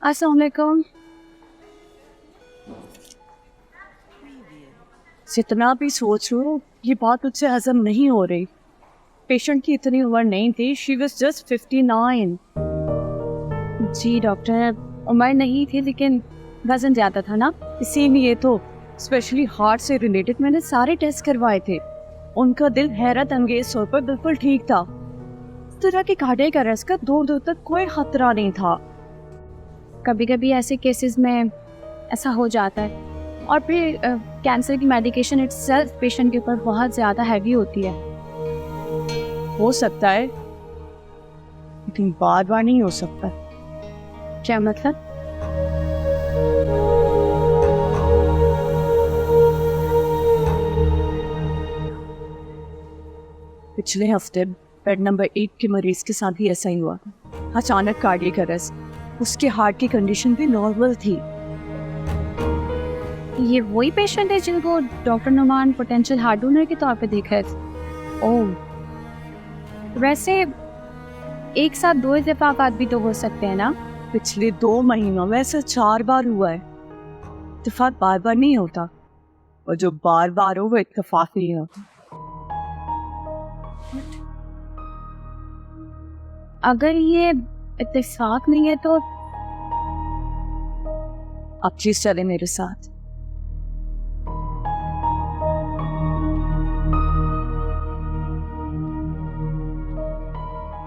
अस्सलाम वालेकुम। जितना भी सोच लो ये बात मुझसे हजम नहीं हो रही। पेशेंट की इतनी उम्र नहीं थी, शी वॉज जस्ट 59। जी डॉक्टर, उम्र नहीं थी लेकिन वजन ज़्यादा था ना, इसीलिए तो स्पेशली हार्ट से रिलेटेड मैंने सारे टेस्ट करवाए थे। उनका दिल हैरत अंगेज तौर पर बिल्कुल ठीक था। इस तरह के कार्डियक अरेस्ट का दूर दूर तक कोई खतरा नहीं था। कभी कभी ऐसे केसेस में ऐसा हो जाता है, और फिर कैंसर की मेडिकेशन इटसेल्फ पेशेंट के ऊपर बहुत ज़्यादा हैवी होती है। हो सकता है लेकिन बार बार नहीं हो सकता। क्या मतलब? पिछले हफ्ते बेड नंबर 8 के मरीज के साथ भी ऐसा ही हुआ। अचानक कार्डियक अरेस्ट। उसके हार्ट की कंडीशन भी नॉर्मल थी। ये वही पेशेंट है जिनको doctor Numan potential heart donor के तौर पे देखा है? ओह, वैसे एक साथ 2 इत्तेफाकात भी तो हो सकते हैं ना? पिछले 2 महीनों में ऐसा 4 बार हुआ है। इत्तेफाक बार बार नहीं होता, और जो बार बार हो वो इत्तेफाक नहीं होता। अगर ये इत्तेफाक नहीं है तो आप प्लीज चले मेरे साथ।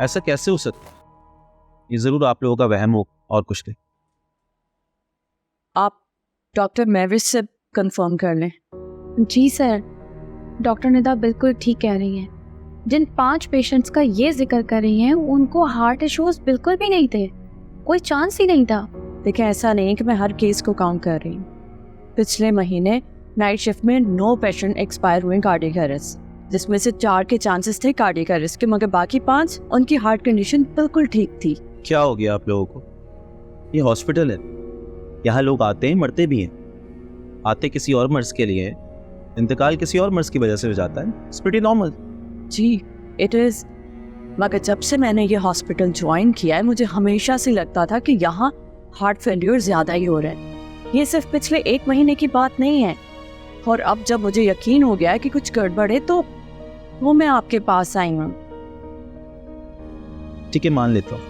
ऐसा कैसे हो सकता है? ये जरूर आप लोगों का वहम हो और कुछ नहीं। आप डॉक्टर मैविश से कंफर्म कर लें। जी सर, डॉक्टर निदा बिल्कुल ठीक कह रही हैं। जिन 5 पेशेंट्स का ये जिक्र कर रही हैं उनको हार्ट इश्यूज बिल्कुल भी नहीं थे, कोई चांस ही नहीं था। देखिए, ऐसा नहीं कि मैं हर केस को काउंट कर रही हूँ। पिछले महीने नाइट शिफ्ट में 9 पेशेंट एक्सपायर हुए कार्डियक अरेस्ट, जिसमें से 4 के चांसेस थे कार्डियक अरेस्ट के, मगर बाकी 5 उनकी हार्ट कंडीशन बिल्कुल ठीक थी। क्या हो गया आप लोगों को? ये हॉस्पिटल है, यहाँ लोग आते हैं मरते भी हैं। आते किसी और मर्ज के लिए, इंतकाल किसी और मर्ज की वजह से हो जाता है। It's pretty normal. जी इट इज़, मगर जब से मैंने ये हॉस्पिटल ज्वाइन किया है मुझे हमेशा से लगता था कि यहाँ हार्ट फेल्यूर ज़्यादा ही हो रहे हैं। ये सिर्फ पिछले 1 महीने की बात नहीं है, और अब जब मुझे यकीन हो गया है कि कुछ गड़बड़ है तो वो मैं आपके पास आई हूँ। ठीक है, मान लेता हूँ,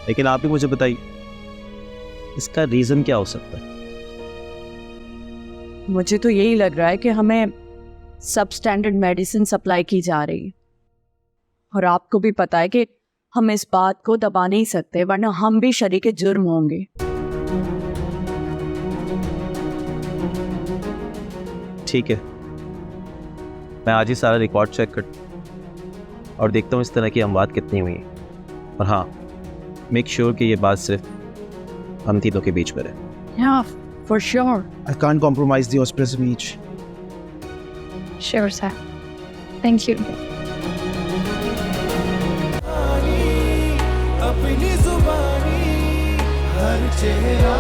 लेकिन आप ही मुझे बताइए इसका रीज़न क्या हो सकता है? मुझे तो यही लग रहा है कि हमें सब स्टैंडर्ड मेडिसिन सप्लाई की जा रही है, और आपको भी पता है कि हम इस बात को दबा नहीं सकते, वरना हम भी शरीके जुर्म होंगे। ठीक है, मैं आज ही सारा रिकॉर्ड चेक करता और देखता हूँ इस तरह की अमवात कितनी हुई है। और हाँ, मेक श्योर कि ये बात सिर्फ हम तीनों के बीच में है। Yeah, for sure. I can't compromise the hospital speech. Sure sir, thank you. अपनी जुबानी हर चेहरा